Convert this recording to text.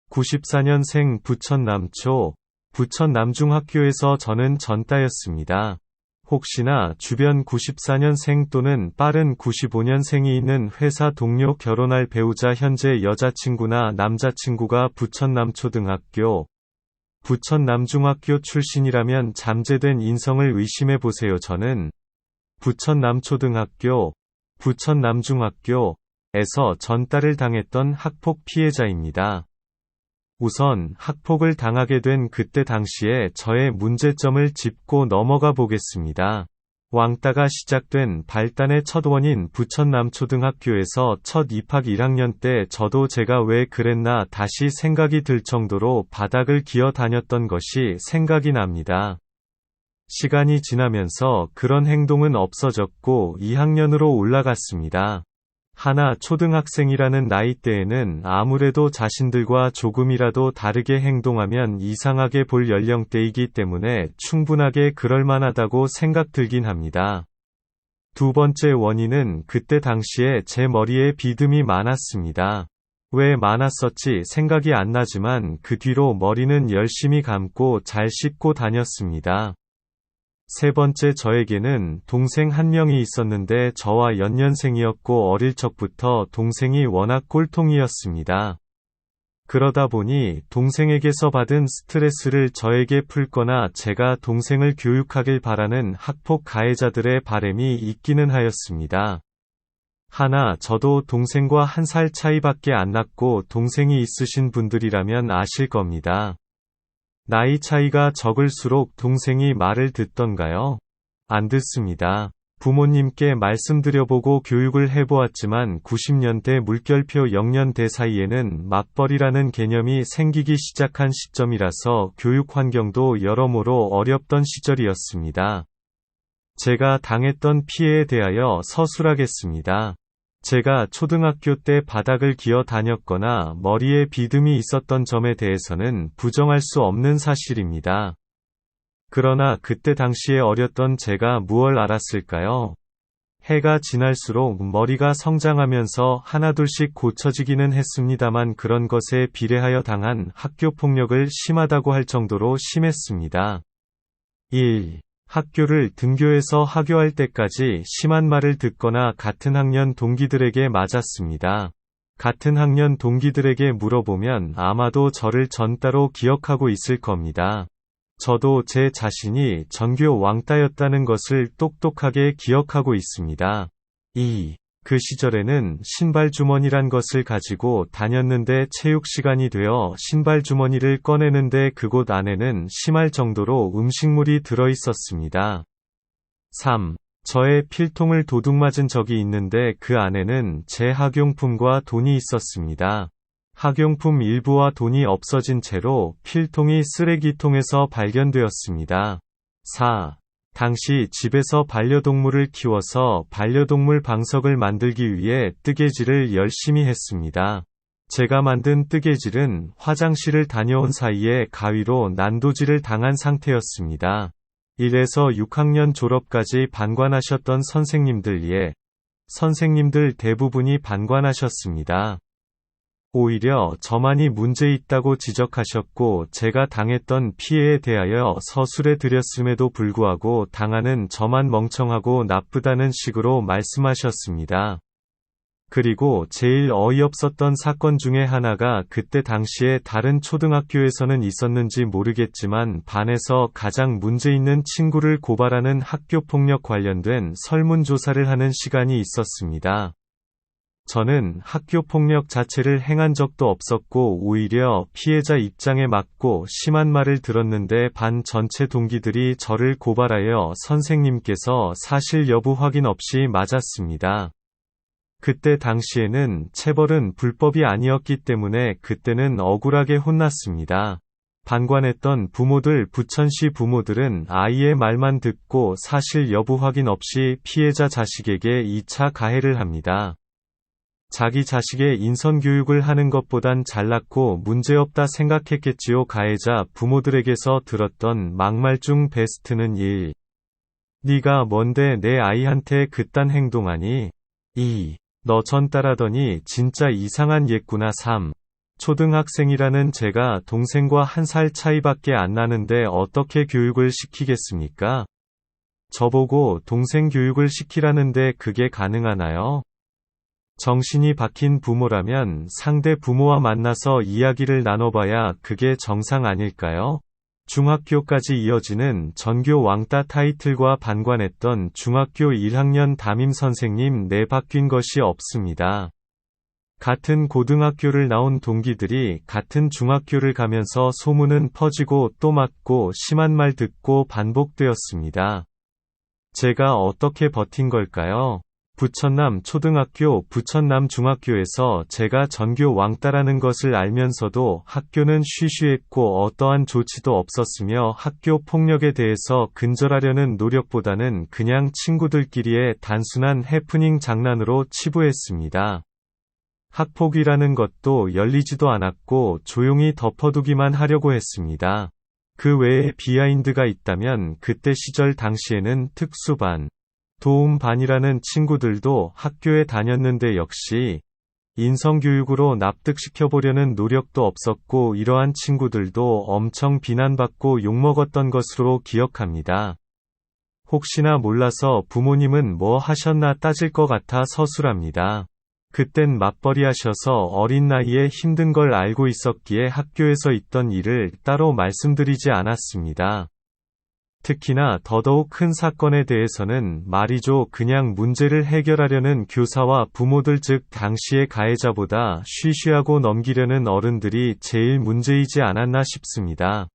94년생 부천남초, 부천남중학교에서 저는 전따였습니다. 혹시나 주변 94년생 또는 빠른 95년생이 있는 회사 동료 결혼할 배우자 현재 여자친구나 남자친구가 부천남초등학교, 부천남중학교 출신이라면 잠재된 인성을 의심해보세요. 저는 부천남초등학교, 부천남중학교에서 전따를 당했던 학폭 피해자입니다. 우선 학폭을 당하게 된 그때 당시에 저의 문제점을 짚고 넘어가 보겠습니다. 왕따가 시작된 발단의 첫 원인 부천남초등학교에서 첫 입학 1학년 때 저도 제가 왜 그랬나 다시 생각이 들 정도로 바닥을 기어 다녔던 것이 생각이 납니다. 시간이 지나면서 그런 행동은 없어졌고 2학년으로 올라갔습니다. 하나 초등학생이라는 나이대에는 아무래도 자신들과 조금이라도 다르게 행동하면 이상하게 볼 연령대이기 때문에 충분하게 그럴만하다고 생각 들긴 합니다. 두 번째 원인은 그때 당시에 제 머리에 비듬이 많았습니다. 왜 많았었지 생각이 안 나지만 그 뒤로 머리는 열심히 감고 잘 씻고 다녔습니다. 세 번째 저에게는 동생 한 명이 있었는데 저와 연년생이었고 어릴 적부터 동생이 워낙 꼴통이었습니다. 그러다 보니 동생에게서 받은 스트레스를 저에게 풀거나 제가 동생을 교육하길 바라는 학폭 가해자들의 바람이 있기는 하였습니다. 하나 저도 동생과 1살 차이밖에 안 났고 동생이 있으신 분들이라면 아실 겁니다. 나이 차이가 적을수록 동생이 말을 듣던가요? 안 듣습니다. 부모님께 말씀드려보고 교육을 해보았지만 90년대 물결표 0년대 사이에는 맞벌이라는 개념이 생기기 시작한 시점이라서 교육 환경도 여러모로 어렵던 시절이었습니다. 제가 당했던 피해에 대하여 서술하겠습니다. 제가 초등학교 때 바닥을 기어 다녔거나 머리에 비듬이 있었던 점에 대해서는 부정할 수 없는 사실입니다. 그러나 그때 당시에 어렸던 제가 무얼 알았을까요? 해가 지날수록 머리가 성장하면서 하나둘씩 고쳐지기는 했습니다만 그런 것에 비례하여 당한 학교폭력을 심하다고 할 정도로 심했습니다. 1. 학교를 등교해서 하교할 때까지 심한 말을 듣거나 같은 학년 동기들에게 맞았습니다. 같은 학년 동기들에게 물어보면 아마도 저를 전따로 기억하고 있을 겁니다. 저도 제 자신이 전교 왕따였다는 것을 똑똑하게 기억하고 있습니다. 2. 그 시절에는 신발 주머니란 것을 가지고 다녔는데 체육 시간이 되어 신발 주머니를 꺼내는데 그곳 안에는 심할 정도로 음식물이 들어 있었습니다. 3. 저의 필통을 도둑맞은 적이 있는데 그 안에는 제 학용품과 돈이 있었습니다. 학용품 일부와 돈이 없어진 채로 필통이 쓰레기통에서 발견되었습니다. 4. 당시 집에서 반려동물을 키워서 반려동물 방석을 만들기 위해 뜨개질을 열심히 했습니다. 제가 만든 뜨개질은 화장실을 다녀온 사이에 가위로 난도질을 당한 상태였습니다. 1에서 6학년 졸업까지 반관하셨던 선생님들 대부분이 반관하셨습니다. 오히려 저만이 문제 있다고 지적하셨고 제가 당했던 피해에 대하여 서술해 드렸음에도 불구하고 당하는 저만 멍청하고 나쁘다는 식으로 말씀하셨습니다. 그리고 제일 어이없었던 사건 중에 하나가 그때 당시에 다른 초등학교에서는 있었는지 모르겠지만 반에서 가장 문제 있는 친구를 고발하는 학교폭력 관련된 설문조사를 하는 시간이 있었습니다. 저는 학교폭력 자체를 행한 적도 없었고 오히려 피해자 입장에 맞고 심한 말을 들었는데 반 전체 동기들이 저를 고발하여 선생님께서 사실 여부 확인 없이 맞았습니다. 그때 당시에는 체벌은 불법이 아니었기 때문에 그때는 억울하게 혼났습니다. 반관했던 부모들 부천시 부모들은 아이의 말만 듣고 사실 여부 확인 없이 피해자 자식에게 2차 가해를 합니다. 자기 자식의 인성교육을 하는 것보단 잘났고 문제없다 생각했겠지요. 가해자 부모들에게서 들었던 막말 중 베스트는 1. 네가 뭔데 내 아이한테 그딴 행동하니? 2. 너 전따라더니 진짜 이상한 얘구나. 3. 초등학생이라는 제가 동생과 1살 차이밖에 안 나는데 어떻게 교육을 시키겠습니까? 저보고 동생 교육을 시키라는데 그게 가능하나요? 정신이 박힌 부모라면 상대 부모와 만나서 이야기를 나눠봐야 그게 정상 아닐까요? 중학교까지 이어지는 전교 왕따 타이틀과 반관했던 중학교 1학년 담임 선생님 내 바뀐 것이 없습니다. 같은 고등학교를 나온 동기들이 같은 중학교를 가면서 소문은 퍼지고 또 맞고 심한 말 듣고 반복되었습니다. 제가 어떻게 버틴 걸까요? 부천남 초등학교, 부천남 중학교에서 제가 전교 왕따라는 것을 알면서도 학교는 쉬쉬했고 어떠한 조치도 없었으며 학교 폭력에 대해서 근절하려는 노력보다는 그냥 친구들끼리의 단순한 해프닝 장난으로 치부했습니다. 학폭이라는 것도 열리지도 않았고 조용히 덮어두기만 하려고 했습니다. 그 외에 비하인드가 있다면 그때 시절 당시에는 특수반, 도움반이라는 친구들도 학교에 다녔는데 역시 인성교육으로 납득시켜보려는 노력도 없었고 이러한 친구들도 엄청 비난받고 욕먹었던 것으로 기억합니다. 혹시나 몰라서 부모님은 뭐 하셨나 따질 것 같아 서술합니다. 그땐 맞벌이 하셔서 어린 나이에 힘든 걸 알고 있었기에 학교에서 있던 일을 따로 말씀드리지 않았습니다. 특히나 더더욱 큰 사건에 대해서는 말이죠. 그냥 문제를 해결하려는 교사와 부모들 즉 당시의 가해자보다 쉬쉬하고 넘기려는 어른들이 제일 문제이지 않았나 싶습니다.